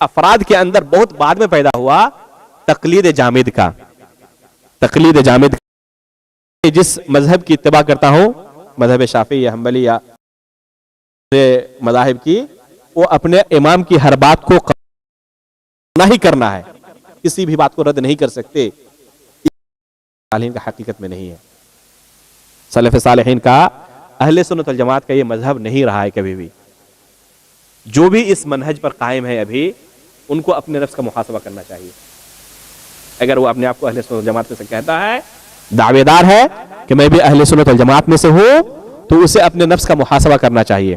افراد کے اندر بہت بعد میں پیدا ہوا تقلید جامد کا. تقلید جامد جس مذہب کی اتباع کرتا ہوں، مذہب شافعی یا حنبلی یا مذاہب کی، وہ اپنے امام کی ہر بات کو نہ ہی کرنا ہے، کسی بھی بات کو رد نہیں کر سکتے. صالحین کا حقیقت میں نہیں ہے. سلف صالحین کا، اہل سنت والجماعت کا یہ مذہب نہیں رہا ہے کبھی بھی. جو بھی اس منہج پر قائم ہے ابھی، ان کو اپنے نفس کا محاسبہ کرنا چاہیے. اگر وہ اپنے آپ کو اہل سنت والجماعت میں سے کہتا ہے، دعوے دار ہے کہ میں بھی اہل سنت والجماعت میں سے ہوں، تو اسے اپنے نفس کا محاسبہ کرنا چاہیے.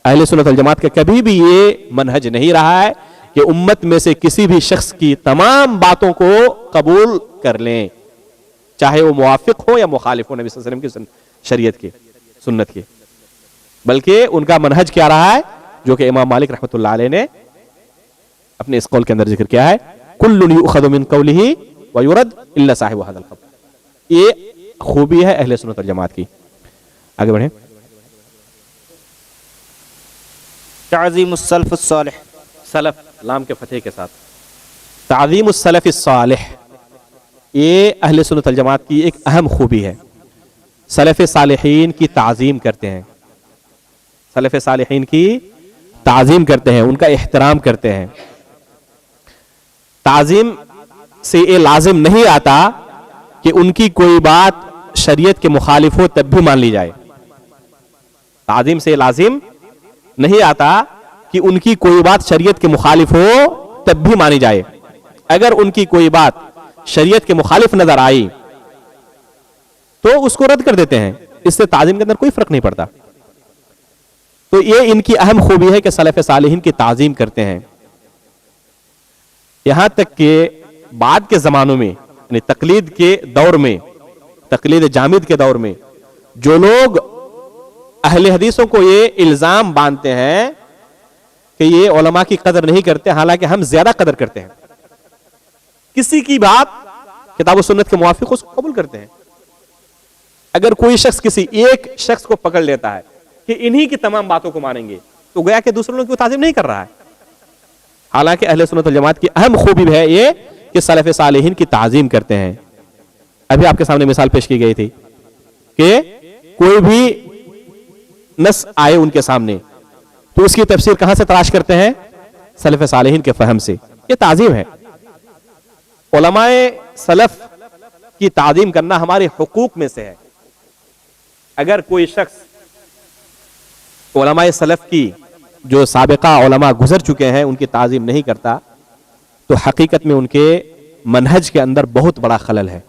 اہل سنت والجماعت کا کبھی بھی یہ منہج نہیں رہا ہے کہ امت میں سے کسی بھی شخص کی تمام باتوں کو قبول کر لیں، چاہے وہ موافق ہو یا مخالف ہو نبی صلی اللہ علیہ وسلم کی شریعت کی، سنت کی. بلکہ ان کا منہج کیا رہا ہے، جو کہ امام مالک رحمۃ اللہ علیہ نے اپنے اس قول کے اندر ذکر کیا ہے، کل یؤخذ من قولہ ویرد الا صاحب ھذا القبر. یہ خوبی ہے اہل سنت والجماعت کی. آگے بڑھیں. تعظیم السلف الصالح، سلف لام کے فتح کے ساتھ، تعظیم السلف الصالح، یہ اہل سنت والجماعت کی ایک اہم خوبی ہے. سلف صالحین کی تعظیم کرتے ہیں، سلف صالحین کی تعظیم کرتے ہیں، ان کا احترام کرتے ہیں. تعظیم سے یہ لازم نہیں آتا کہ ان کی کوئی بات شریعت کے مخالف ہو تب بھی مان لی جائے. تعظیم سے لازم نہیں آتا کہ ان کی کوئی بات شریعت کے مخالف ہو تب بھی مانی جائے. اگر ان کی کوئی بات شریعت کے مخالف نظر آئی تو اس کو رد کر دیتے ہیں، اس سے تعظیم کے اندر کوئی فرق نہیں پڑتا. تو یہ ان کی اہم خوبی ہے کہ سلف صالحین کی تعظیم کرتے ہیں. یہاں تک کہ بعد کے زمانوں میں، یعنی تقلید کے دور میں، تقلید جامد کے دور میں، جو لوگ اہل حدیثوں کو یہ الزام باندھتے ہیں کہ یہ علماء کی قدر نہیں کرتے، حالانکہ ہم زیادہ قدر کرتے ہیں. کسی کی بات کتاب و سنت کے موافق اس کو قبول کرتے ہیں. اگر کوئی شخص کسی ایک شخص کو پکڑ لیتا ہے کہ انہی کی تمام باتوں کو مانیں گے، تو گویا کہ دوسروں کی تعظیم نہیں کر رہا ہے. حالانکہ اہل سنت والجماعت کی اہم خوبی ہے یہ کہ سلف صالحین کی تعظیم کرتے ہیں. ابھی آپ کے سامنے مثال پیش کی گئی تھی کہ کوئی بھی نص آئے ان کے سامنے تو اس کی تفسیر کہاں سے تلاش کرتے ہیں؟ سلف صالحین کے فہم سے. یہ تعظیم ہے. علماء سلف کی تعظیم کرنا ہمارے حقوق میں سے ہے. اگر کوئی شخص علماء سلف کی، جو سابقہ علماء گزر چکے ہیں، ان کی تعظیم نہیں کرتا تو حقیقت میں ان کے منہج کے اندر بہت بڑا خلل ہے.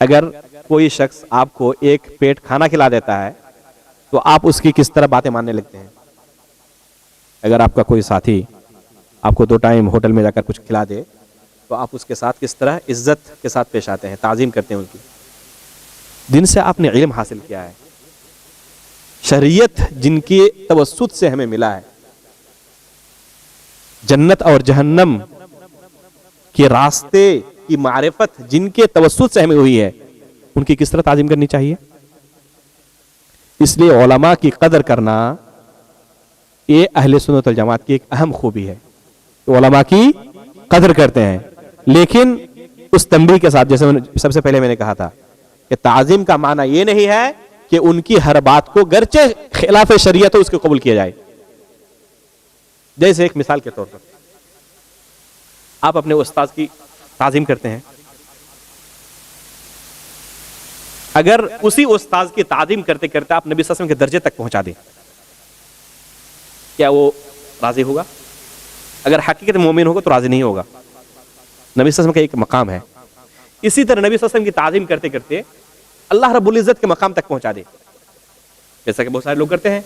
اگر کوئی شخص آپ کو ایک پیٹ کھانا کھلا دیتا ہے تو آپ اس کی کس طرح باتیں ماننے لگتے ہیں؟ اگر آپ کا کوئی ساتھی آپ کو 2 ٹائم ہوٹل میں جا کر کچھ کھلا دے تو آپ اس کے ساتھ کس طرح عزت کے ساتھ پیش آتے ہیں، تعظیم کرتے ہیں ان کی. جن سے آپ نے علم حاصل کیا ہے، شریعت جن کی توسط سے ہمیں ملا ہے، جنت اور جہنم کے راستے کی معرفت جن کے توسط سے ہمیں ہوئی ہے، ان کی کس طرح تعظیم کرنی چاہیے. اس لیے علماء کی قدر کرنا یہ اہل سنت والجماعت کی ایک اہم خوبی ہے. علماء کی قدر کرتے ہیں، لیکن اس تنبیہ کے ساتھ، جیسے سب سے پہلے میں نے کہا تھا کہ تعظیم کا معنی یہ نہیں ہے کہ ان کی ہر بات کو گرچہ خلاف شریعت ہو اس کو قبول کیا جائے. جیسے ایک مثال کے طور پر آپ اپنے استاد کی تعظیم کرتے ہیں، اگر اسی استاد کی تعظیم کرتے کرتے آپ نبی صلی اللہ علیہ وسلم کے درجے تک پہنچا دیں، کیا وہ راضی ہوگا؟ اگر حقیقت مومن ہوگا تو راضی نہیں ہوگا. نبی صلی اللہ علیہ وسلم کا ایک مقام ہے. اسی طرح نبی صلی اللہ علیہ وسلم کی تعظیم کرتے کرتے اللہ رب العزت کے مقام تک پہنچا دے، جیسا کہ بہت سارے لوگ کرتے ہیں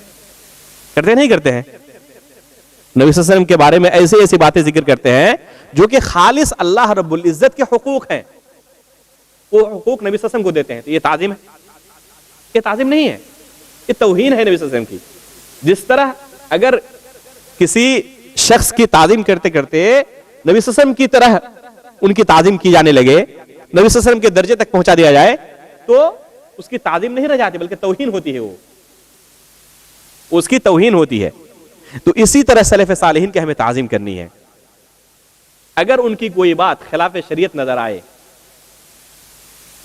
نہیں کرتے ہیں. نبی صلی اللہ علیہ وسلم کے بارے میں ایسی باتیں ذکر کرتے ہیں جو کہ خالص اللہ رب العزت کے حقوق ہیں، وہ حقوق نبی صلی اللہ علیہ وسلم کو دیتے ہیں. تو یہ تعظیم ہے؟ یہ تعظیم نہیں ہے، یہ توہین ہے نبی صلی اللہ علیہ وسلم کی. جس طرح اگر کسی شخص کی تعظیم کرتے کرتے نبی صلی اللہ علیہ وسلم کی طرح ان کی تعظیم کی جانے لگے، نبی صلی اللہ علیہ وسلم کے درجے تک پہنچا دیا جائے، تو اس کی تعظیم نہیں رہ جاتی بلکہ توہین ہوتی ہے. وہ اس کی توہین ہوتی ہے. تو اسی طرح سلف صالحین کی ہمیں تعظیم کرنی ہے. اگر ان کی کوئی بات خلاف شریعت نظر آئے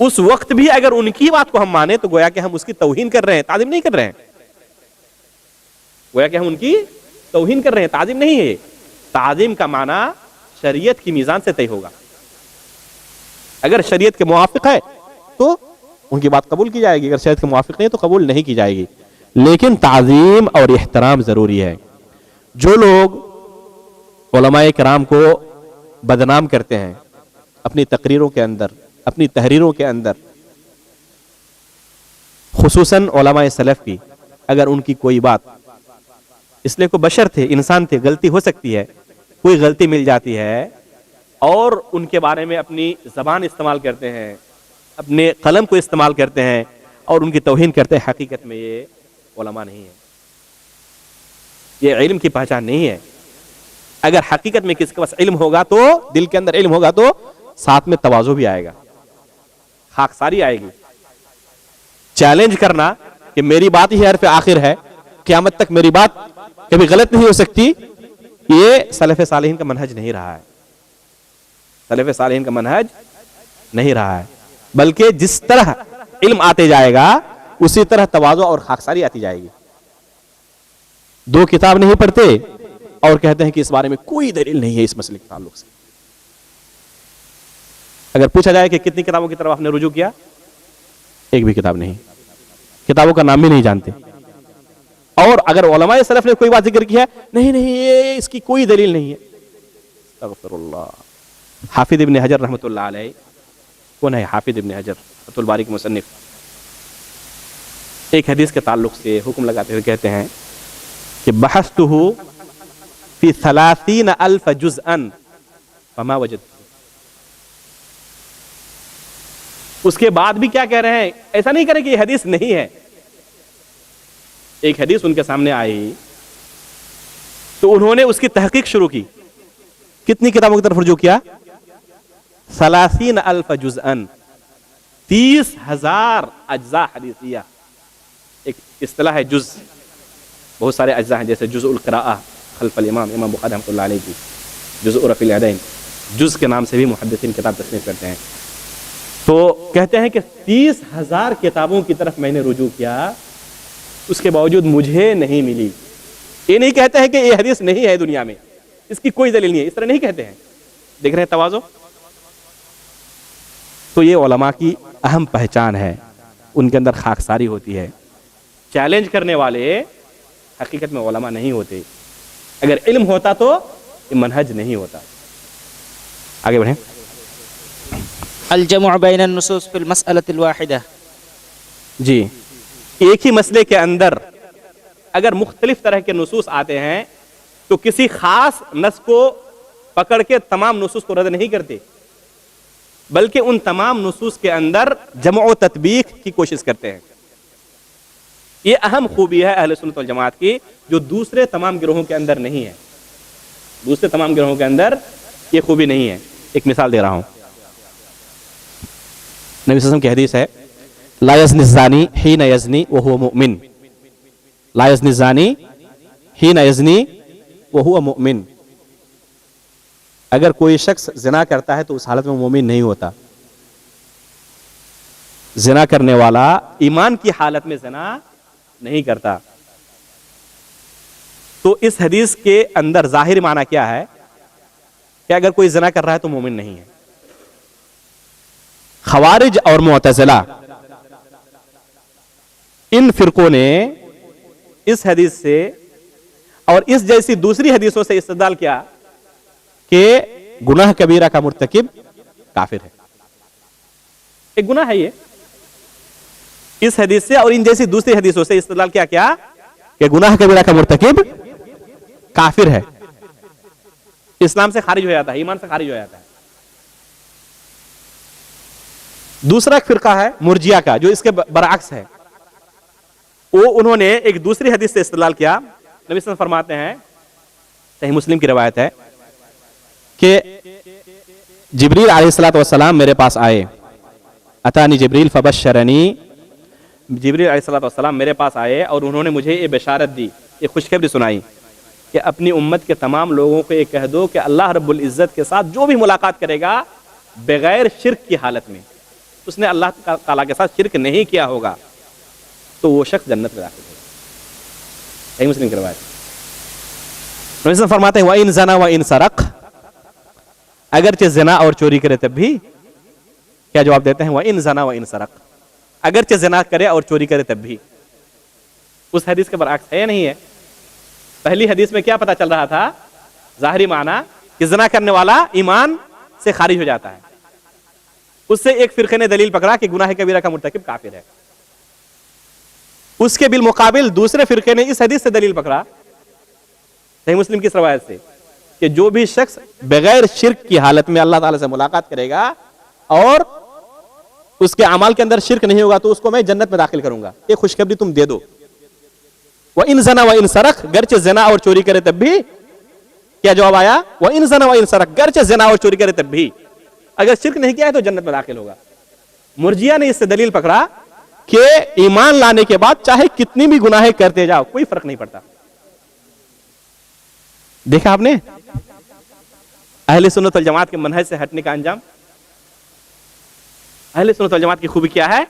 اس وقت بھی اگر ان کی بات کو ہم مانیں تو گویا کہ ہم اس کی توہین کر رہے ہیں, تعظیم نہیں کر رہے ہیں. گویا کہ ہم ان کی توہین کر رہے ہیں, تعظیم نہیں ہے. تعظیم کا معنی شریعت کی میزان سے طے ہوگا. اگر شریعت کے موافق ہے تو ان کی بات قبول کی جائے گی, اگر شریعت کے موافق نہیں تو قبول نہیں کی جائے گی. لیکن تعظیم اور احترام ضروری ہے. جو لوگ علماء کرام کو بدنام کرتے ہیں اپنی تقریروں کے اندر, اپنی تحریروں کے اندر, خصوصاً علماء سلف کی, اگر ان کی کوئی بات, اس لیے کوئی بشر تھے, انسان تھے, غلطی ہو سکتی ہے, کوئی غلطی مل جاتی ہے اور ان کے بارے میں اپنی زبان استعمال کرتے ہیں, اپنے قلم کو استعمال کرتے ہیں اور ان کی توہین کرتے ہیں, حقیقت میں یہ علماء نہیں ہے, یہ علم کی پہچان نہیں ہے. اگر حقیقت میں کسی کے پاس علم ہوگا تو, دل کے اندر علم ہوگا تو ساتھ میں تواضع بھی آئے گا, خاکساری آئے گی. چیلنج کرنا کہ میری بات ہی حرف آخر ہے, قیامت تک میری بات کبھی غلط نہیں ہو سکتی, یہ سلف صالحین کا منہج نہیں رہا ہے. سلف صالحین کا منہج نہیں رہا ہے, بلکہ جس طرح علم آتے جائے گا اسی طرح تواضع اور خاکساری آتی جائے گی. دو کتاب نہیں پڑھتے اور کہتے ہیں کہ اس بارے میں کوئی دلیل نہیں ہے اس مسئلے کے تعلق سے. اگر پوچھا جائے کہ کتنی کتابوں کی طرف آپ نے رجوع کیا, ایک بھی کتاب نہیں, کتابوں کا نام بھی نہیں جانتے. اور اگر علماء سلف نے کوئی بات ذکر کیا, نہیں یہ اس کی کوئی دلیل نہیں ہے. استغفر اللہ. حافظ ابن حجر رحمۃ اللہ علیہ, کون ہے حافظ ابن حجر فتح الباری کے مصنف, ایک حدیث کے تعلق سے حکم لگاتے ہوئے کہتے ہیں کہ بحثتہ فی 30,000 جزءا فما وجدت. اس کے بعد بھی کیا کہہ رہے ہیں, ایسا نہیں کرے کہ یہ حدیث نہیں ہے. ایک حدیث ان کے سامنے آئی تو انہوں نے اس کی تحقیق شروع کی. کتنی کتابوں کی طرف رجوع کیا؟ 30,000 جزءا, 30,000 اجزاء حدیثیہ. ایک اصطلاح ہے جز, بہت سارے اجزاء ہیں, جیسے جزء القراءہ خلف الامام, امام بخاری رحمۃ اللہ علیہ کی جزء رفع الیدین, جز کے نام سے بھی محدثین کتاب تصنیف کرتے ہیں. تو کہتے ہیں کہ 30,000 کتابوں کی طرف میں نے رجوع کیا, اس کے باوجود مجھے نہیں ملی. یہ نہیں کہتے ہیں کہ یہ حدیث نہیں ہے دنیا میں, اس کی کوئی دلیل نہیں ہے, اس طرح نہیں کہتے ہیں. دیکھ رہے ہیں تواضع. تو یہ علماء کی اہم پہچان ہے, ان کے اندر خاکساری ہوتی ہے. چیلنج کرنے والے حقیقت میں علماء نہیں ہوتے. اگر علم ہوتا تو یہ منہج نہیں ہوتا. آگے بڑھیں. الجمع بین النصوص فی المسألة الواحدہ. جی, ایک ہی مسئلے کے اندر اگر مختلف طرح کے نصوص آتے ہیں تو کسی خاص نص کو پکڑ کے تمام نصوص کو رد نہیں کرتے, بلکہ ان تمام نصوص کے اندر جمع و تطبیق کی کوشش کرتے ہیں. یہ اہم خوبی ہے اہل سنت والجماعت کی, جو دوسرے تمام گروہوں کے اندر نہیں ہے. دوسرے تمام گروہوں کے اندر یہ خوبی نہیں ہے. ایک مثال دے رہا ہوں. نبی صلی اللہ علیہ وسلم کی حدیث ہے, لا یزنی الزانی حین یزنی وہو مؤمن. لا یزنی الزانی حین یزنی وہو مؤمن. اگر کوئی شخص زنا کرتا ہے تو اس حالت میں مومن نہیں ہوتا. زنا کرنے والا ایمان کی حالت میں زنا نہیں کرتا. تو اس حدیث کے اندر ظاہر معنی کیا ہے کہ اگر کوئی زنا کر رہا ہے تو مومن نہیں ہے. خوارج اور معتزلہ, ان فرقوں نے اس حدیث سے اور اس جیسی دوسری حدیثوں سے استدلال کیا کہ گناہ کبیرہ کا مرتکب کافر ہے. ایک گناہ ہے یہ. اس حدیث سے اور ان جیسی دوسری حدیثوں سے استدلال کیا کہ گناہ کبیرہ کا مرتکب کافر ہے, اسلام سے خارج ہو جاتا ہے, ایمان سے خارج ہو جاتا ہے. دوسرا ایک فرقہ ہے مرجیہ کا, جو اس کے برعکس ہے. وہ انہوں نے ایک دوسری حدیث سے استدلال کیا. نبی صلی اللہ علیہ وسلم فرماتے ہیں, صحیح مسلم کی روایت ہے, کہ جبریل علیہ الصلوۃ والسلام میرے پاس آئے. اتانی جبریل فبشرنی. جبریل علیہ الصلوۃ والسلام میرے پاس آئے اور انہوں نے مجھے یہ بشارت دی, یہ خوشخبری سنائی کہ اپنی امت کے تمام لوگوں کو یہ کہہ دو کہ اللہ رب العزت کے ساتھ جو بھی ملاقات کرے گا بغیر شرک کی حالت میں، اس نے اللہ تعالیٰ کے ساتھ شرک نہیں کیا ہوگا، تو وہ شخص جنت میں داخل ہوگا۔ صحیح مسلم کی روایت۔ نبی صلی اللہ علیہ وسلم فرماتے ہیں وَإِن زَنَا وَإِن سَرَقَ، اگرچہ زنا اور چوری کرے تب بھی، کیا جواب دیتے ہیں؟ وَإِن زَنَا وَإِن سَرَقَ، اگرچہ زنا کرے اور چوری کرے تب بھی۔ اس حدیث کے برعکس ہے یا نہیں ہے؟ پہلی حدیث میں کیا پتا چل رہا تھا؟ ظاہری معنی کہ زنا کرنے والا ایمان سے خارج ہو جاتا ہے، اس سے ایک فرقے نے دلیل پکڑا کہ گناہ کبیرہ کا مرتکب کافر ہے، اس کے بالمقابل دوسرے فرقے نے اس حدیث سے دلیل پکڑا صحیح مسلم کی روایت سے کہ جو بھی شخص بغیر شرک کی حالت میں اللہ تعالی سے ملاقات کرے گا اور اس کے اعمال کے اندر شرک نہیں ہوگا تو اس کو میں جنت میں داخل کروں گا، یہ خوشخبری تم دے دو۔ وَإِن زَنَا وَإِن سَرَقَ، گرچہ زنا اور چوری کرے تب بھی، کیا جواب آیا؟ وَإِن زَنَا وَإِن سَرَقَ، گرچہ زنا اور چوری کرے تب بھی، اگر شرک نہیں کیا ہے تو جنت میں داخل ہوگا۔ مرجیہ نے اس سے دلیل پکڑا کہ ایمان لانے کے بعد چاہے کتنی بھی گناہیں کرتے جاؤ کوئی فرق نہیں پڑتا۔ دیکھا آپ نے اہل سنت والجماعت کے منہج سے ہٹنے کا انجام؟ اہل سنت والجماعت کی خوبی کیا ہے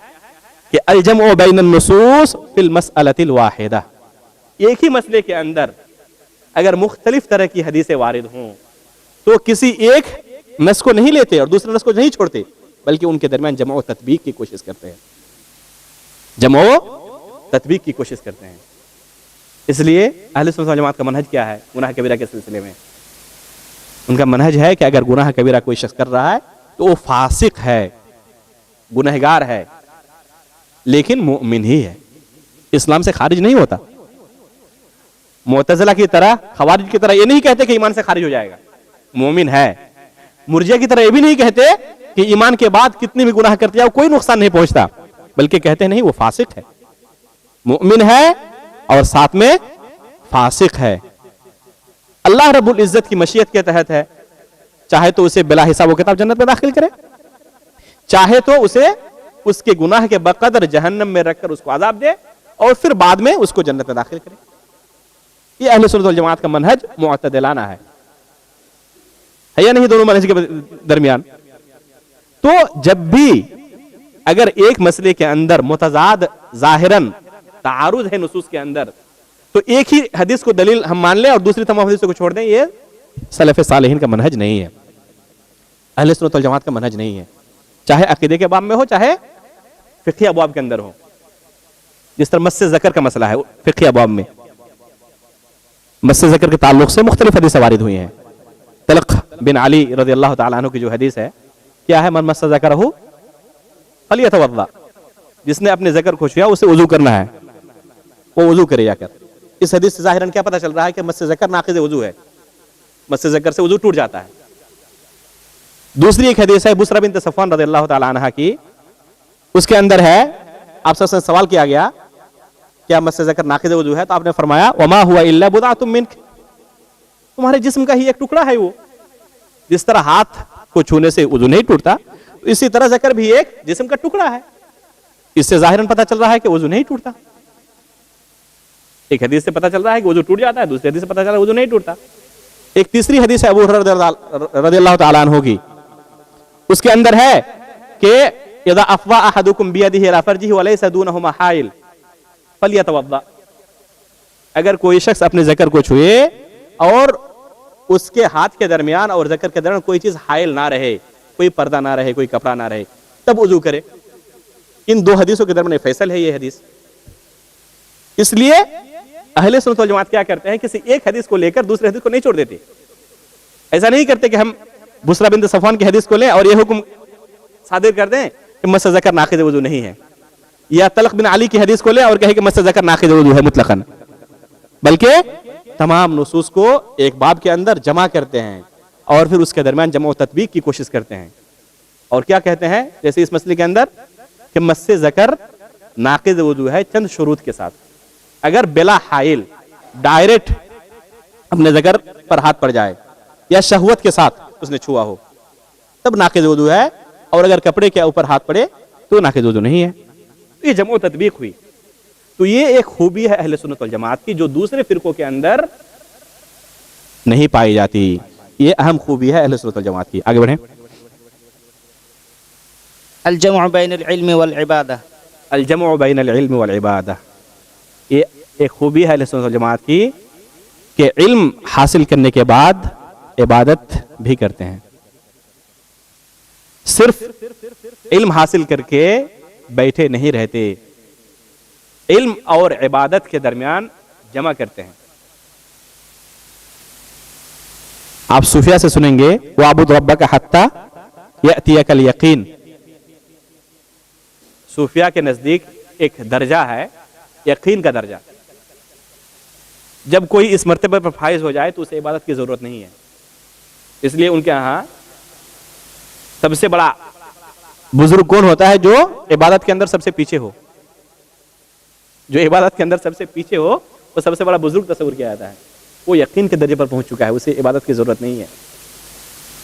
کہ الجمع بین النصوص فی المسألۃ الواحدہ، ایک ہی مسئلے کے اندر اگر مختلف طرح کی حدیثیں وارد ہوں تو کسی ایک نص کو نہیں لیتے اور دوسرے نص کو نہیں چھوڑتے، بلکہ ان کے درمیان جمع و تطبیق کی کوشش کرتے ہیں، جمع و تطبیق کی کوشش کرتے ہیں۔ اس لیے اہل سنت والجماعت کا منہج کیا ہے گناہ کبیرہ کے سلسلے میں؟ ان کا منہج ہے کہ اگر گناہ کبیرہ کوئی شخص کر رہا ہے تو وہ فاسق ہے، گنہگار ہے، لیکن مومن ہی ہے، اسلام سے خارج نہیں ہوتا۔ معتزلہ کی طرح، خوارج کی طرح یہ نہیں کہتے کہ ایمان سے خارج ہو جائے گا، مومن ہے۔ مرجیہ کی طرح یہ بھی نہیں کہتے کہ ایمان کے بعد کتنی بھی گناہ کرتے جاؤ کوئی نقصان نہیں پہنچتا، بلکہ کہتے نہیں وہ فاسق ہے، مومن ہے اور ساتھ میں فاسق ہے۔ اللہ رب العزت کی مشیت کے تحت ہے، چاہے تو اسے بلا حساب و کتاب جنت میں داخل کرے، چاہے تو اسے اس کے گناہ کے بقدر جہنم میں رکھ کر اس کو عذاب دے اور پھر بعد میں اس کو جنت میں داخل کرے۔ یہ اہل سنت والجماعت کا منہج معتدلانہ ہے یا نہیں دونوں منہج کے درمیان؟ تو جب بھی اگر ایک مسئلے کے اندر متضاد ظاہراً تعارض ہے نصوص کے اندر تو ایک ہی حدیث کو دلیل ہم مان لیں اور دوسری تمام حدیثوں کو چھوڑ دیں، یہ سلف صالحین کا منہج نہیں ہے، اہل سنت والجماعت کا منہج نہیں ہے، چاہے عقیدے کے باب میں ہو چاہے فقہی ابواب کے اندر ہو۔ جس طرح مس ذکر کا مسئلہ ہے فقہی ابواب میں، مس ذکر کے تعلق سے مختلف حدیثیں وارد ہوئی ہیں۔ طلق بن علی رضی اللہ تعالیٰ عنہ کی جو حدیث ہے کیا ہے؟ من مس ذکرہ فلیتوضا، جس نے اپنے ذکر کو چھویا اسے وضو کرنا ہے، وہ وضو کرے جا کر۔ اس حدیث سے ظاہراً کیا پتہ چل رہا ہے کہ مس ذکر ناقض وضو ہے، مس ذکر سے وضو ٹوٹ جاتا ہے۔ دوسری ایک حدیث ہے بسرہ بنت صفوان رضی اللہ تعالیٰ عنہ کی، اس کے اندر ہے آپ سے سوال کیا گیا کیا مس ذکر ناقض وضو ہے؟ تو آپ نے فرمایا وما ہوا الا بضعۃ منک، تمہارے جسم کا ہی ایک ٹکڑا ہے وہ، جس طرح ہاتھ کو چھونے سے وضو نہیں ٹوٹتا اسی طرح ذکر بھی ایک جسم کا ٹکڑا ہے، اس سے ظاہراً پتہ چل رہا ہے کہ وضو نہیں ٹوٹتا۔ ایک حدیث سے پتہ چل رہا ہے کہ وضو ٹوٹ جاتا ہے، دوسری حدیث سے پتہ چل رہا ہے وضو نہیں ٹوٹتا۔ ایک تیسری حدیث ہے ابو ہریرہ رضی اللہ تعالیٰ عنہ کی، اس کے اندر ہے کہ اذا افضى احدكم بيده الى فرجه وليس دونهما حائل فليتوضا، اگر کوئی شخص اپنے ذکر کو چھوئے اور اس کے ہاتھ کے درمیان اور ذکر کے درمیان کوئی چیز حائل نہ رہے، کوئی پردہ نہ رہے، کوئی کپڑا نہ رہے، تب وضو کرے۔ ان دو حدیثوں کے درمیان فیصل ہے یہ حدیث۔ اس لیے اہل سنت والجماعت کیا کرتے ہیں، کسی ایک حدیث کو لے کر دوسرے حدیث کو نہیں چھوڑ دیتے۔ ایسا نہیں کرتے کہ ہم بسرہ بنت صفوان کی حدیث کو لیں اور یہ حکم صادر کر دیں کہ مس ذکر ناقض وضو نہیں ہے، یا طلق بن علی کی حدیث کو لیں اور کہیں کہ مس ذکر ناقض وضو ہے مطلقاً، بلکہ تمام نصوص کو ایک باب کے اندر جمع کرتے ہیں اور پھر اس کے درمیان جمع و تطبیق کی کوشش کرتے ہیں۔ اور کیا کہتے ہیں جیسے اس مسئلے کے اندر کہ مس ذکر ناقض وضو ہے چند شروط کے ساتھ، اگر بلا حائل ڈائریکٹ اپنے ذکر پر ہاتھ پڑ جائے یا شہوت کے ساتھ اس نے چھوا ہو تب ناقض وضو ہے، اور اگر کپڑے کے اوپر ہاتھ پڑے تو ناقض وضو نہیں ہے۔ یہ جمع و تطبیق ہوئی۔ تو یہ ایک خوبی ہے اہل سنت والجماعت کی جو دوسرے فرقوں کے اندر نہیں پائی جاتی. یہ اہم خوبی ہے اہل سنت والجماعت کی. آگے بڑھیں. الجمع بین العلم والعبادہ. الجمع بین العلم والعبادہ. یہ ایک خوبی ہے اہل سنت والجماعت کی کہ علم حاصل کرنے کے بعد عبادت بھی کرتے ہیں. صرف علم حاصل کر کے بیٹھے نہیں رہتے, علم اور عبادت کے درمیان جمع کرتے ہیں. آپ صوفیہ سے سنیں گے وَاعْبُدْ رَبَّكَ حَتَّى يَأْتِيَكَ الْيَقِينُ. صوفیہ کے نزدیک ایک درجہ ہے یقین کا درجہ. جب کوئی اس مرتبے پر فائز ہو جائے تو اسے عبادت کی ضرورت نہیں ہے. اس لیے ان کے ہاں سب سے بڑا بزرگ کون ہوتا ہے؟ جو عبادت کے اندر سب سے پیچھے ہو. جو عبادت کے اندر سب سے پیچھے ہو وہ سب سے بڑا بزرگ تصور کیا جاتا ہے. وہ یقین کے درجے پر پہنچ چکا ہے, اسے عبادت کی ضرورت نہیں ہے.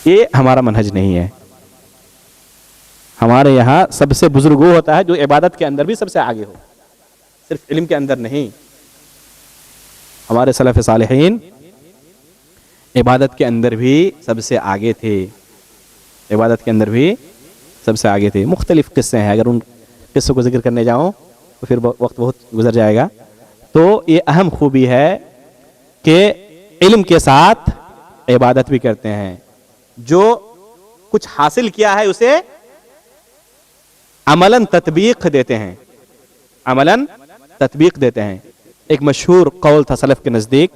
یہ ہمارا منہج نہیں ہے. ہمارے یہاں سب سے بزرگ وہ ہوتا ہے جو عبادت کے اندر بھی سب سے آگے ہو, صرف علم کے اندر نہیں. ہمارے سلف صالحین عبادت کے اندر بھی سب سے آگے تھے. عبادت کے اندر بھی سب سے آگے تھے. مختلف قصے ہیں, اگر ان قصوں کو ذکر کرنے جاؤں تو پھر وقت بہت گزر جائے گا. تو یہ اہم خوبی ہے کہ علم کے ساتھ عبادت بھی کرتے ہیں. جو کچھ حاصل کیا ہے اسے عملاً تطبیق دیتے ہیں, عملاً تطبیق دیتے ہیں. ایک مشہور قول تھا سلف کے نزدیک,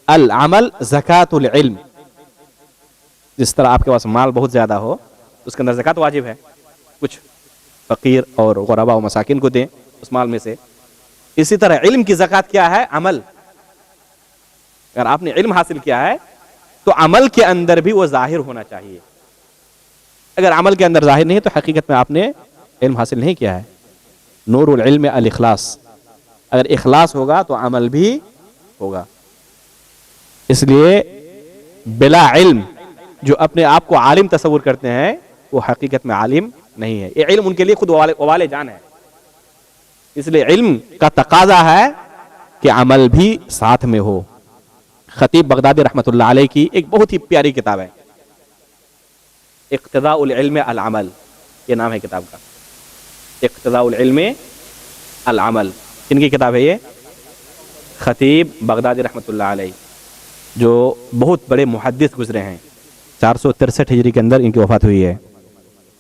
العمل زکاۃ العلم. جس طرح آپ کے پاس مال بہت زیادہ ہو اس کے اندر زکات واجب ہے, کچھ فقیر اور غربا و مساکین کو دیں اس مال میں سے. اسی طرح علم کی زکات کیا ہے؟ عمل. اگر آپ نے علم حاصل کیا ہے تو عمل کے اندر بھی وہ ظاہر ہونا چاہیے. اگر عمل کے اندر ظاہر نہیں تو حقیقت میں آپ نے علم حاصل نہیں کیا ہے. نور العلم الاخلاص. اگر اخلاص ہوگا تو عمل بھی ہوگا. اس لیے بلا علم جو اپنے آپ کو عالم تصور کرتے ہیں وہ حقیقت میں عالم نہیں ہے. یہ علم ان کے لیے خود وبال جان ہے. اس لیے علم کا تقاضا ہے کہ عمل بھی ساتھ میں ہو. خطیب بغدادی رحمۃ اللہ علیہ کی ایک بہت ہی پیاری کتاب ہے اقتضاء العلم العمل. یہ نام ہے کتاب کا, اقتضاء العلم العمل. کن کی کتاب ہے یہ؟ خطیب بغدادی رحمۃ اللہ علیہ, جو بہت بڑے محدث گزرے ہیں. 463 ہجری کے اندر ان کی وفات ہوئی ہے.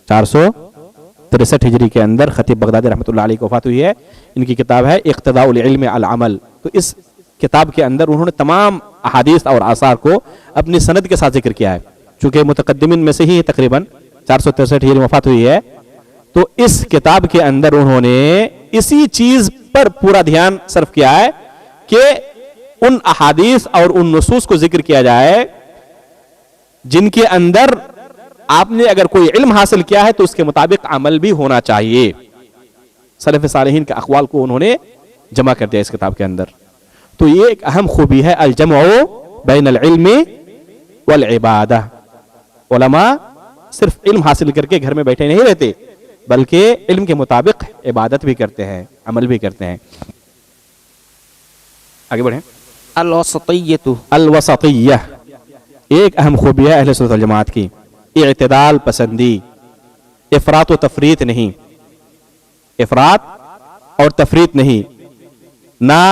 463 ہجری کے اندر خطیب بغدادی رحمۃ اللہ علیہ کی وفات ہوئی ہے. ان کی کتاب ہے اقتضاء العلم العمل. تو اس کتاب کے اندر انہوں نے تمام احادیث اور آثار کو اپنی سند کے ساتھ ذکر کیا ہے. چونکہ متقدمین میں سے ہی تقریباً 463 ہجری میں وفات ہوئی ہے, تو اس کتاب کے اندر انہوں نے اسی چیز پر پورا دھیان صرف کیا ہے کہ ان احادیث اور ان نصوص کو ذکر کیا جائے جن کے اندر آپ نے اگر کوئی علم حاصل کیا ہے تو اس کے مطابق عمل بھی ہونا چاہیے. سلف صالحین کے اقوال کو انہوں نے جمع کر دیا اس کتاب کے اندر. تو یہ ایک اہم خوبی ہے الجمع بین العلم والعبادہ. علماء صرف علم حاصل کر کے گھر میں بیٹھے نہیں رہتے بلکہ علم کے مطابق عبادت بھی کرتے ہیں, عمل بھی کرتے ہیں. آگے بڑھیں. الوسطیۃ. الوسطیہ ایک اہم خوبی ہے اہل سنت والجماعت کی. اعتدال پسندی, افراط و تفریط نہیں. افراط اور تفریط نہیں. نہ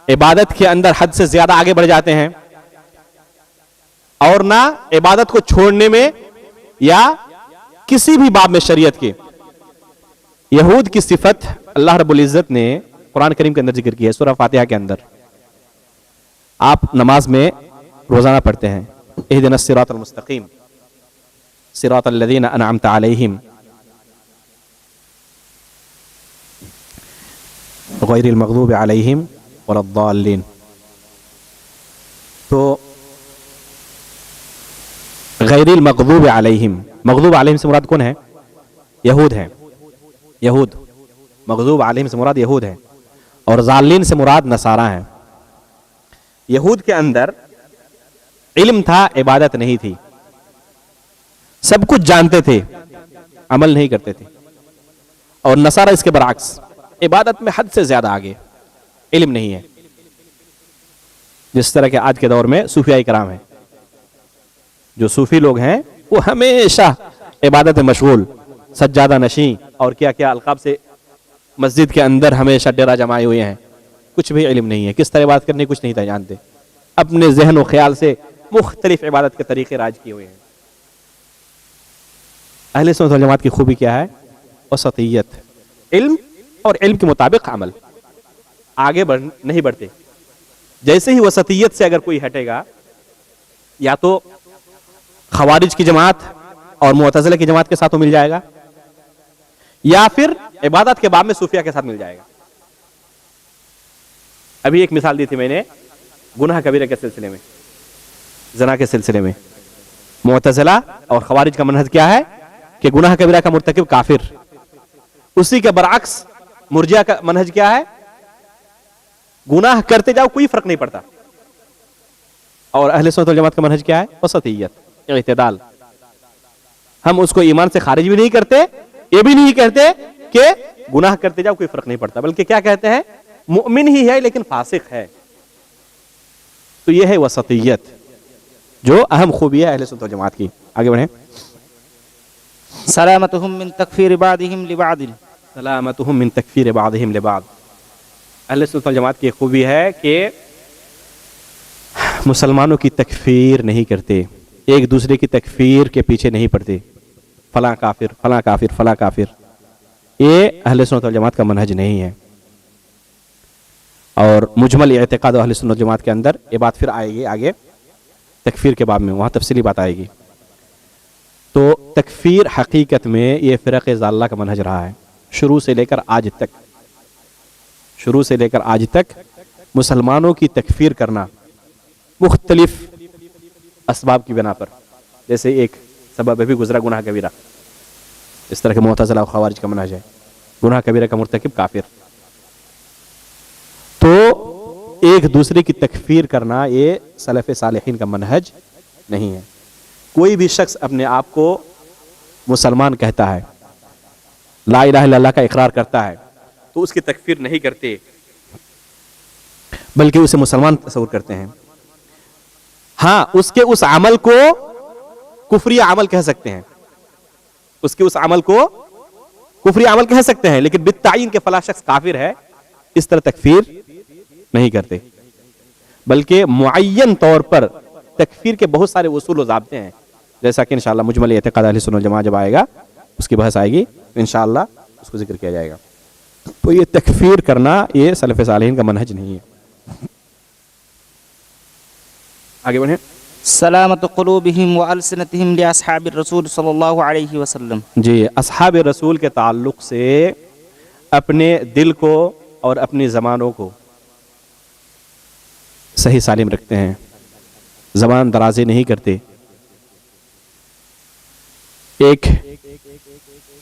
عبادت کے اندر حد سے زیادہ آگے بڑھ جاتے ہیں اور نہ عبادت کو چھوڑنے میں یا کسی بھی باب میں شریعت کے. یہود کی صفت اللہ رب العزت نے قرآن کریم کے اندر ذکر کی ہے سورہ فاتحہ کے اندر. آپ نماز میں روزانہ پڑھتے ہیں اہدنا الصراط المستقیم صراط الذین انعمت علیہم غیر المغضوب علیہم ولا الضالین. تو غیر المغضوب علیہم, مغضوب علیہم سے مراد کون ہے؟ یہود ہیں. یہود, مغضوب علیہم سے مراد یہود ہیں, اور ضالین سے مراد نصارہ ہیں. یہود کے اندر علم تھا, عبادت نہیں تھی. سب کچھ جانتے تھے, عمل نہیں کرتے تھے. اور نصارہ اس کے برعکس, عبادت میں حد سے زیادہ آگے, علم نہیں ہے. جس طرح کے آج کے دور میں صوفیاء کرام ہیں، جو صوفی لوگ ہیں وہ ہمیشہ عبادت میں مشغول، سجادہ نشین اور کیا کیا القاب سے مسجد کے اندر ہمیشہ ڈیرا جمائے ہوئے ہیں، کچھ بھی علم نہیں ہے، کس طرح عبادت کرنی کچھ نہیں جانتے، اپنے ذہن و خیال سے مختلف عبادت کے طریقے راج کیے ہوئے ہیں۔ اہل سنت والجماعت کی خوبی کیا ہے؟ وسطیت، علم اور علم کے مطابق عمل، آگے نہیں بڑھتے۔ جیسے ہی وسطیت سے اگر کوئی ہٹے گا، یا تو خوارج کی جماعت اور معتزلہ کی جماعت کے ساتھ وہ مل جائے گا، یا پھر عبادت کے باب میں صوفیہ کے ساتھ مل جائے گا۔ ابھی ایک مثال دی تھی میں نے گناہ کبیرہ کے سلسلے میں، زنا کے سلسلے میں، معتزلہ اور خوارج کا منہج کیا ہے کہ گناہ کبیرہ کا مرتکب کافر، اسی کے برعکس مرجئہ کا منہج کیا ہے؟ گناہ کرتے جاؤ کوئی فرق نہیں پڑتا، اور اہل سنت والجماعت کا منہج کیا ہے؟ وسطیت، اعتدال۔ ہم اس کو ایمان سے خارج بھی نہیں کرتے، یہ بھی نہیں کہتے کہ گناہ کرتے جاؤ کوئی فرق نہیں پڑتا، بلکہ کیا کہتے ہیں؟ مؤمن ہی ہے لیکن فاسق ہے۔ تو یہ ہے وسطیت، جو اہم خوبی ہے اہل سنت والجماعت کی۔ آگے بڑھیں۔ سلامتهم من تکفیر بعضهم لبعض، سلامتهم من تکفیر بعضهم لبعض۔ اہل سنت والجماعت کی خوبی ہے کہ مسلمانوں کی تکفیر نہیں کرتے، ایک دوسرے کی تکفیر کے پیچھے نہیں پڑتے، فلاں کافر فلاں کافر فلاں کافر، یہ اہل سنت والجماعت کا منہج نہیں ہے۔ اور مجمل اعتقاد اہل سنت والجماعت کے اندر یہ بات پھر آئے گی آگے تکفیر کے باب میں، وہاں تفصیلی بات آئے گی۔ تو تکفیر حقیقت میں یہ فرق ضالہ کا منہج رہا ہے، شروع سے لے کر آج تک مسلمانوں کی تکفیر کرنا مختلف اسباب کی بنا پر، جیسے ایک سبب بھی گزرا گناہ کبیرہ، اس طرح کے معتزلہ و خوارج کا منہج ہے گناہ کبیرہ کا مرتکب کافر۔ تو ایک دوسرے کی تکفیر کرنا یہ سلف صالحین کا منہج نہیں ہے۔ کوئی بھی شخص اپنے آپ کو مسلمان کہتا ہے، لا الہ الا اللہ کا اقرار کرتا ہے، تو اس کی تکفیر نہیں کرتے، بلکہ اسے مسلمان تصور کرتے ہیں۔ ہاں، اس کے اس عمل کو کفری عمل کہہ سکتے ہیں، اس کے اس عمل کو کفری عمل کہہ سکتے ہیں، لیکن بالتعین کہ فلاں شخص کافر ہے، اس طرح تکفیر نہیں کرتے، بلکہ معین طور پر تکفیر کے بہت سارے اصول و ضابطے ہیں، جیسا کہ انشاءاللہ مجمل اعتقاد اہل سنت والجماعت جب آئے گا اس کی بحث آئے گی، انشاءاللہ اس کو ذکر کیا جائے گا۔ تو یہ تکفیر کرنا یہ سلف صالحین کا منہج نہیں ہے۔ آگے بڑھیں۔ سلامت قلوبہم والسنتہم لاصحاب الرسول صلی اللہ علیہ وسلم، جی، اصحاب رسول کے تعلق سے اپنے دل کو اور اپنی زبانوں کو صحیح سالم رکھتے ہیں، زبان درازی نہیں کرتے۔ ایک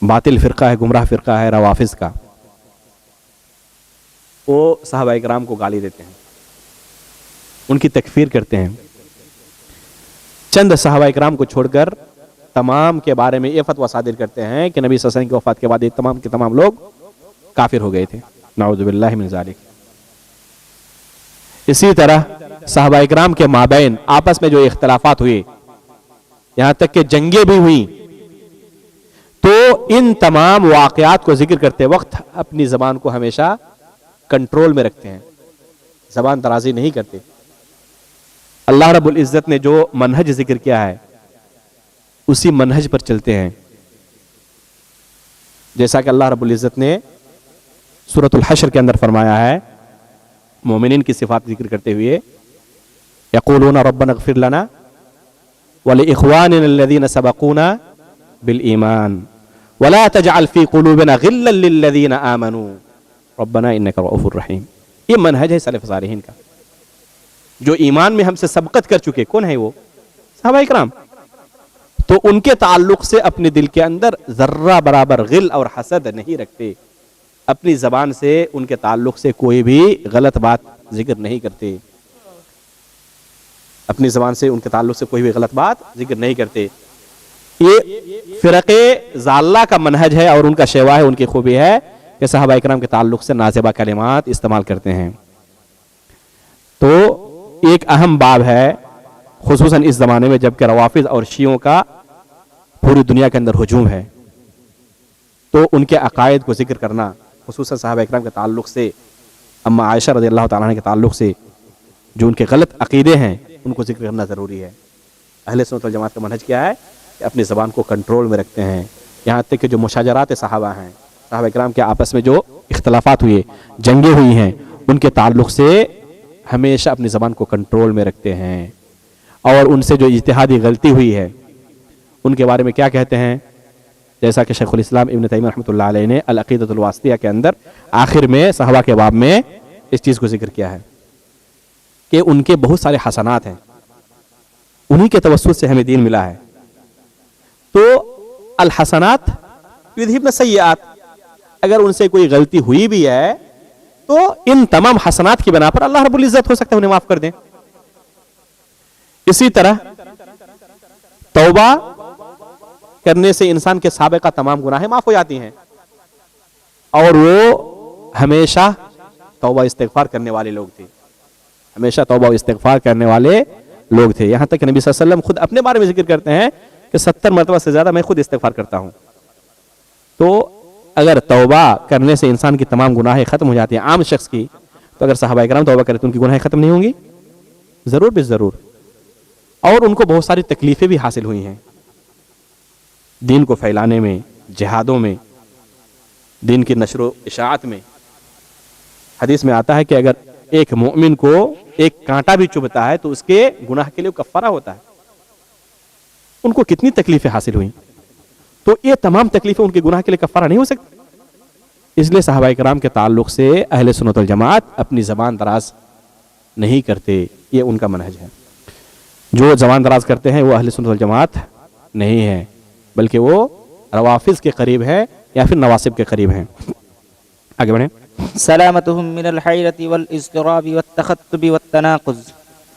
باطل فرقہ ہے، گمراہ فرقہ ہے روافض کا، وہ صحابہ کرام کو گالی دیتے ہیں، ان کی تکفیر کرتے ہیں، چند صحابہ کرام کو چھوڑ کر تمام کے بارے میں یہ فتویٰ صادر کرتے ہیں کہ نبی صلی اللہ علیہ وسلم کی وفات کے بعد یہ تمام کے تمام لوگ کافر ہو گئے تھے، نعوذ باللہ من ذالک۔ اسی طرح صحابہ کرام کے مابین آپس میں جو اختلافات ہوئے، یہاں تک کہ جنگیں بھی ہوئیں، تو ان تمام واقعات کو ذکر کرتے وقت اپنی زبان کو ہمیشہ کنٹرول میں رکھتے ہیں، زبان درازی نہیں کرتے۔ اللہ رب العزت نے جو منہج ذکر کیا ہے اسی منہج پر چلتے ہیں، جیسا کہ اللہ رب العزت نے سورۃ الحشر کے اندر فرمایا ہے مومنین کی صفات ذکر کرتے ہوئے، یقولون ربنا اغفر لنا ولإخواننا الذین سبقونا بالایمان ولا تجعل فی قلوبنا غلا للذین آمنوا ربنا انک رؤوف الرحیم۔ یہ منہج ہے سلف صالحین کا، جو ایمان میں ہم سے سبقت کر چکے۔ کون ہے وہ؟ صحابہ کرام۔ تو ان کے تعلق سے اپنے دل کے اندر ذرہ برابر غل اور حسد نہیں رکھتے، اپنی زبان سے ان کے تعلق سے کوئی بھی غلط بات ذکر نہیں کرتے، اپنی زبان سے ان کے تعلق سے کوئی بھی غلط بات ذکر نہیں کرتے۔ یہ فرقے ضالہ کا منہج ہے، اور ان کا شیوا ہے، ان کی خوبی ہے کہ صحابہ کرام کے تعلق سے نازبہ کلمات استعمال کرتے ہیں۔ تو ایک اہم باب ہے خصوصاً اس زمانے میں جب کہ روافض اور شیعوں کا پوری دنیا کے اندر ہجوم ہے، تو ان کے عقائد کو ذکر کرنا، خصوصاً صحابہ اکرام کے تعلق سے، اما عائشہ رضی اللہ تعالیٰ عنہ کے تعلق سے جو ان کے غلط عقیدے ہیں ان کو ذکر کرنا ضروری ہے۔ اہل سنت والجماعت کا منہج کیا ہے کہ اپنی زبان کو کنٹرول میں رکھتے ہیں، یہاں تک کہ جو مشاجرات صحابہ ہیں، صحابہ اکرام کے آپس میں جو اختلافات ہوئے، جنگیں ہوئی ہیں، ان کے تعلق سے ہمیشہ اپنی زبان کو کنٹرول میں رکھتے ہیں، اور ان سے جو اجتہادی غلطی ہوئی ہے ان کے بارے میں کیا کہتے ہیں، جیسا کہ شیخ الاسلام ابن تیمیہ رحمۃ اللہ علیہ نے العقیدۃ الواسطیہ کے اندر آخر میں صحابہ کے باب میں اس چیز کو ذکر کیا ہے کہ ان کے بہت سارے حسنات ہیں، انہی کے توسط سے ہمیں دین ملا ہے۔ تو الحسنات یذہبن السیئات، اگر ان سے کوئی غلطی ہوئی بھی ہے تو ان تمام حسنات کی بنا پر اللہ رب العزت ہو سکتا ہے انہیں معاف کر دیں۔ اسی طرح توبہ کرنے سے انسان کے سابقہ تمام گناہیں معاف ہو جاتی ہیں، اور وہ ہمیشہ توبہ استغفار کرنے والے لوگ تھے، ہمیشہ توبہ و استغفار کرنے والے لوگ تھے، یہاں تک کہ نبی صلی اللہ علیہ وسلم خود اپنے بارے میں ذکر کرتے ہیں کہ 70 مرتبہ سے زیادہ میں خود استغفار کرتا ہوں۔ تو اگر توبہ کرنے سے انسان کی تمام گناہیں ختم ہو جاتی ہیں عام شخص کی، تو اگر صحابہ کرام توبہ کریں تو ان کی گناہیں ختم نہیں ہوں گی؟ ضرور بھی ضرور۔ اور ان کو بہت ساری تکلیفیں بھی حاصل ہوئی ہیں دین کو پھیلانے میں، جہادوں میں، دین کی نشر و اشاعت میں۔ حدیث میں آتا ہے کہ اگر ایک مومن کو ایک کانٹا بھی چبھتا ہے تو اس کے گناہ کے لیے کفارہ ہوتا ہے۔ ان کو کتنی تکلیفیں حاصل ہوئیں، تو یہ تمام تکلیفیں ان کے گناہ کے لیے کفارہ نہیں ہو سکتی۔ اس لیے صحابہ کرام کے تعلق سے اہل سنت والجماعت اپنی زبان دراز نہیں کرتے، یہ ان کا منہج ہے۔ جو زبان دراز کرتے ہیں وہ اہل سنت والجماعت نہیں ہے، بلکہ وہ روافض کے قریب ہے یا پھر نواسب کے قریب ہیں۔ آگے بڑھیں۔ سلامتهم من الحیرة والاضطراب والتخطب والتناقض۔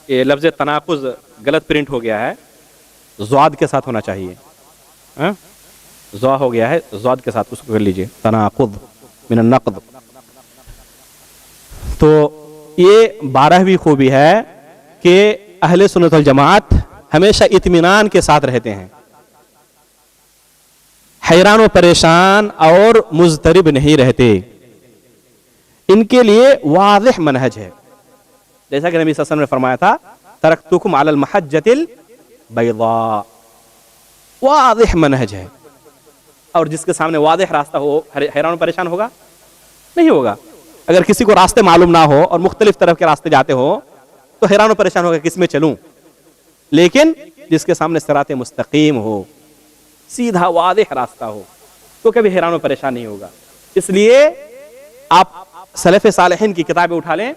یہ لفظ تناقض غلط پرنٹ ہو گیا ہے، زواد کے ساتھ ہونا چاہیے، زوا ہو گیا ہے، زواد کے ساتھ اس کو کر لیجئے، تناقض من النقض۔ تو یہ 12ویں خوبی ہے کہ اہل سنت والجماعت ہمیشہ اطمینان کے ساتھ رہتے ہیں، حیران و پریشان اور مضطرب نہیں رہتے، ان کے لیے واضح منہج ہے، جیسا کہ نبی صلی اللہ علیہ وسلم نے فرمایا تھا ترکتکم علی المحجۃ البیضاء، واضح منہج ہے۔ اور جس کے سامنے واضح راستہ ہو حیران و پریشان ہوگا؟ نہیں ہوگا۔ اگر کسی کو راستے معلوم نہ ہو اور مختلف طرف کے راستے جاتے ہو تو حیران و پریشان ہوگا کس میں چلوں، لیکن جس کے سامنے صراط مستقیم ہو، سیدھا واضح راستہ ہو، تو کبھی حیران و پریشان نہیں ہوگا۔ اس لیے آپ سلف صالحین کی کتابیں اٹھا لیں،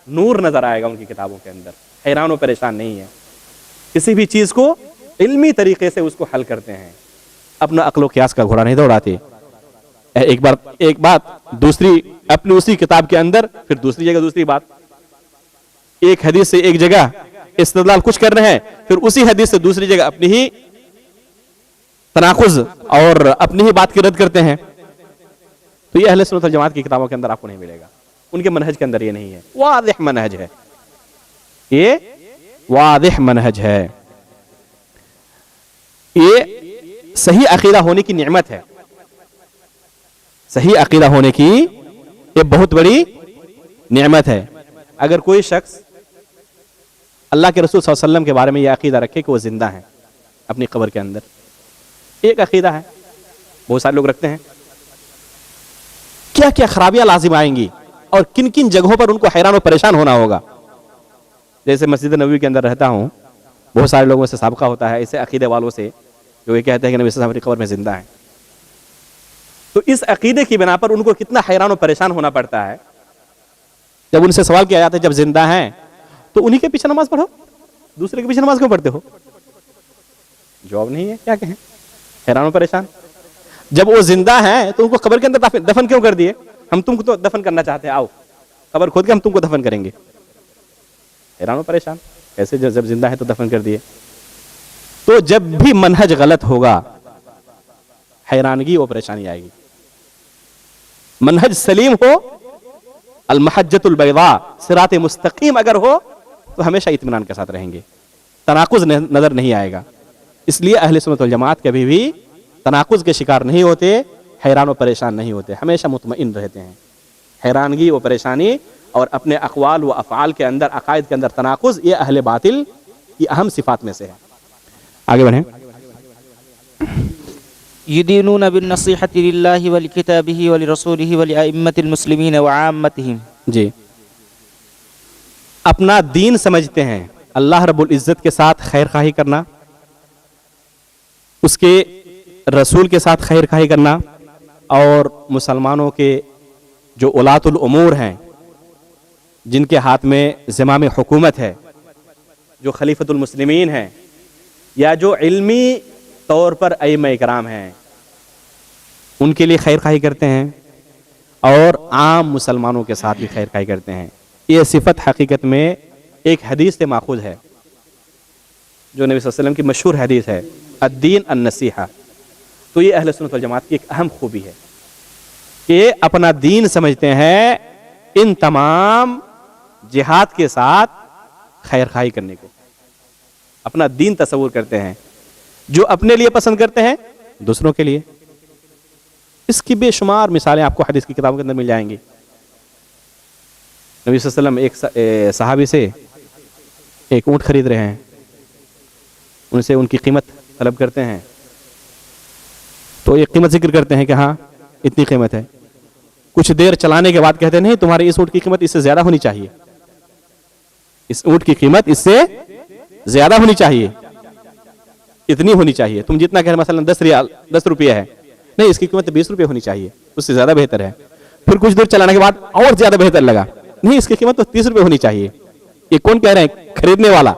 نور نظر آئے گا ان کی کتابوں کے اندر، حیران و پریشان نہیں ہے، کسی بھی چیز کو علمی طریقے سے اس کو حل کرتے ہیں، اپنا عقل و قیاس کا گھوڑا نہیں دوڑاتے۔ ایک بات دوسری اپنی اسی کتاب کے اندر، پھر دوسری جگہ دوسری بات، ایک حدیث سے ایک جگہ استدلال کچھ کر رہے ہیں، پھر اسی حدیث سے دوسری جگہ اپنی ہی تناقض اور اپنی ہی بات کی رد کرتے ہیں۔ تو یہ اہل سنت والجماعت کی کتابوں کے اندر آپ کو نہیں ملے گا، ان کے منہج کے اندر یہ نہیں ہے، واضح منہج ہے، یہ واضح منہج ہے۔ یہ صحیح عقیدہ ہونے کی نعمت ہے، صحیح عقیدہ ہونے کی یہ بہت بڑی نعمت ہے۔ اگر کوئی شخص اللہ کے رسول صلی اللہ علیہ وسلم کے بارے میں یہ عقیدہ رکھے کہ وہ زندہ ہیں اپنی قبر کے اندر، ایک عقیدہ ہے، بہت سارے لوگ رکھتے ہیں، کیا کیا خرابیاں لازم آئیں گی اور کن کن جگہوں پر ان کو حیران و پریشان ہونا ہوگا۔ جیسے مسجد نبوی کے اندر رہتا ہوں، بہت سارے لوگوں سے سابقہ ہوتا ہے ایسے عقیدے والوں سے جو یہ کہتے ہیں کہ نبی صلی اللہ علیہ وسلم اپنی قبر میں زندہ ہیں، تو اس عقیدے کی بنا پر ان کو کتنا حیران و پریشان ہونا پڑتا ہے۔ جب ان سے سوال کیا جاتا ہے جب زندہ ہیں تو انہی کے پیچھے نماز پڑھو، دوسرے کے پیچھے نماز کیوں پڑھتے ہو؟ جواب نہیں ہے، کیا کہیں، حیران و پریشان۔ جب وہ زندہ ہیں تو ان کو قبر کے اندر دفن کیوں کر دیے؟ ہم تم کو تو دفن کرنا چاہتے ہیں، آؤ قبر کھود کے ہم تم کو دفن کریں گے، حیران و پریشان، ایسے جب زندہ ہے تو دفن کر دیے۔ تو جب بھی منہج غلط ہوگا حیرانگی اور پریشانی آئے گی، منہج سلیم ہو، المحجۃ البیضاء، صراط مستقیم اگر ہو، تو ہمیشہ اطمینان کے ساتھ رہیں گے، تناقض نظر نہیں آئے گا۔ اس لیے اہل سنت والجماعت کبھی بھی تناقض کے شکار نہیں ہوتے، حیران و پریشان نہیں ہوتے، ہمیشہ مطمئن رہتے ہیں۔ حیرانگی و پریشانی اور اپنے اقوال و افعال کے اندر، عقائد کے اندر تناقض، یہ اہل باطل کی اہم صفات میں سے ہے۔ آگے بڑھیں۔ يدينون بالنصيحة لله ولكتابه ولرسوله ولأئمة المسلمين وعامتهم۔ جی، اپنا دین سمجھتے ہیں، اللہ رب العزت کے ساتھ خیر خواہی کرنا، اس کے رسول کے ساتھ خیر خواہی کرنا، اور مسلمانوں کے جو ولاۃ الامور ہیں، جن کے ہاتھ میں زمام حکومت ہے، جو خلیفۃ المسلمین ہیں، یا جو علمی طور پر ائمہ کرام ہیں، ان کے لیے خیر خواہی کرتے ہیں، اور عام مسلمانوں کے ساتھ بھی خیر خواہی کرتے ہیں۔ یہ صفت حقیقت میں ایک حدیث سے ماخوذ ہے، جو نبی صلی اللہ علیہ وسلم کی مشہور حدیث ہے، الدین النصیحہ۔ تو یہ اہل سنت والجماعت کی ایک اہم خوبی ہے کہ اپنا دین سمجھتے ہیں ان تمام جہاد کے ساتھ خیر خواہی کرنے کو، اپنا دین تصور کرتے ہیں، جو اپنے لیے پسند کرتے ہیں دوسروں کے لیے۔ اس کی بے شمار مثالیں آپ کو حدیث کی کتابوں کے اندر مل جائیں گی۔ نبی صلی اللہ علیہ وسلم ایک صحابی سے ایک اونٹ خرید رہے ہیں، ان سے ان کی قیمت طلب کرتے ہیں، تو ایک قیمت ذکر کرتے ہیں کہ ہاں اتنی قیمت ہے۔ کچھ دیر چلانے کے بعد کہتے ہیں نہیں، تمہاری اس اونٹ کی قیمت اس سے زیادہ ہونی چاہیے، اس اونٹ کی قیمت اس سے زیادہ ہونی چاہیے، اتنی ہونی چاہیے۔ تم جتنا کہہ رہے مثلا 10 روپیہ ہے، نہیں اس کی قیمت 20 روپے ہونی چاہیے، اس سے زیادہ بہتر ہے۔ پھر کچھ دیر چلانے کے بعد اور زیادہ بہتر لگا، نہیں اس کی قیمت تو 30 روپے ہونی چاہیے۔ یہ کون کہہ رہے ہیں؟ خریدنے والا،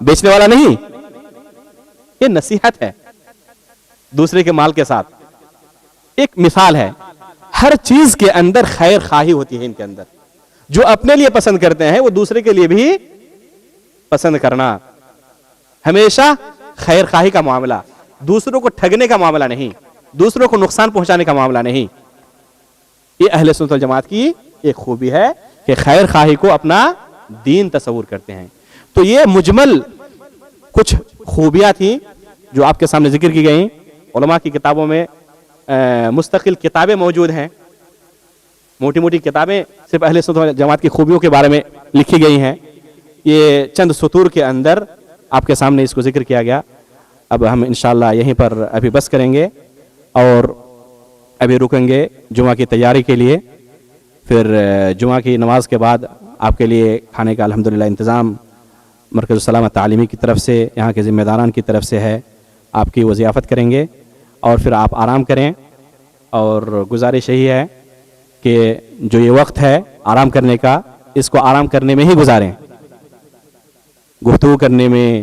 بیچنے والا نہیں۔ یہ نصیحت ہے دوسرے کے مال کے ساتھ، ایک مثال ہے۔ ہر چیز کے اندر خیر خواہی ہوتی ہے ان کے اندر، جو اپنے لیے پسند کرتے ہیں وہ دوسرے کے لیے بھی پسند کرنا، ہمیشہ خیر خواہی کا معاملہ، دوسروں کو ٹھگنے کا معاملہ نہیں، دوسروں کو نقصان پہنچانے کا معاملہ نہیں۔ یہ اہل سنت والجماعت کی ایک خوبی ہے کہ خیر خواہی کو اپنا دین تصور کرتے ہیں۔ تو یہ مجمل کچھ خوبیاں تھیں جو آپ کے سامنے ذکر کی گئیں۔ علماء کی کتابوں میں مستقل کتابیں موجود ہیں، موٹی موٹی کتابیں صرف اہل سنت والجماعت کی خوبیوں کے بارے میں لکھی گئی ہیں۔ یہ چند سطور کے اندر آپ کے سامنے اس کو ذکر کیا گیا۔ اب ہم انشاءاللہ یہیں پر ابھی بس کریں گے اور ابھی رکیں گے جمعہ کی تیاری کے لیے۔ پھر جمعہ کی نماز کے بعد آپ کے لیے کھانے کا الحمدللہ انتظام مرکز السلامہ تعلیمی کی طرف سے، یہاں کے ذمہ داران کی طرف سے ہے، آپ کی وہ ضیافت کریں گے، اور پھر آپ آرام کریں۔ اور گزارش یہی ہے کہ جو یہ وقت ہے آرام کرنے کا، اس کو آرام کرنے میں ہی گزاریں، گفتگو کرنے میں،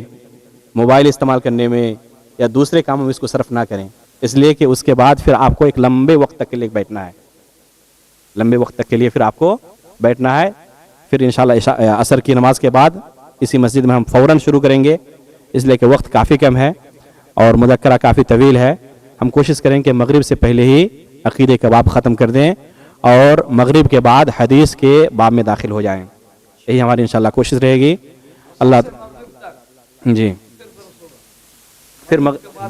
موبائل استعمال کرنے میں یا دوسرے کاموں میں اس کو صرف نہ کریں، اس لیے کہ اس کے بعد پھر آپ کو ایک لمبے وقت تک کے لیے بیٹھنا ہے، لمبے وقت تک کے لیے پھر آپ کو بیٹھنا ہے۔ پھر انشاءاللہ عصر کی نماز کے بعد اسی مسجد میں ہم فوراً شروع کریں گے، اس لیے کہ وقت کافی کم ہے اور مذکرہ کافی طویل ہے۔ ہم کوشش کریں کہ مغرب سے پہلے ہی عقیدے کا باب ختم کر دیں اور مغرب کے بعد حدیث کے باب میں داخل ہو جائیں، یہی ہماری انشاءاللہ کوشش رہے گی۔ اللہ جی پھر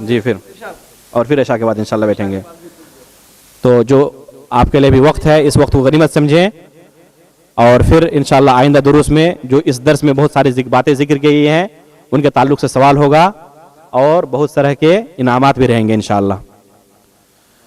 جی پھر عشاء کے بعد انشاءاللہ بیٹھیں گے۔ تو جو آپ کے لیے بھی وقت ہے، اس وقت کو غنیمت سمجھیں، اور پھر انشاءاللہ آئندہ دروس میں جو اس درس میں بہت ساری باتیں ذکر کی گئی ہیں ان کے تعلق سے سوال ہوگا، اور بہت طرح کے انعامات بھی رہیں گے انشاءاللہ۔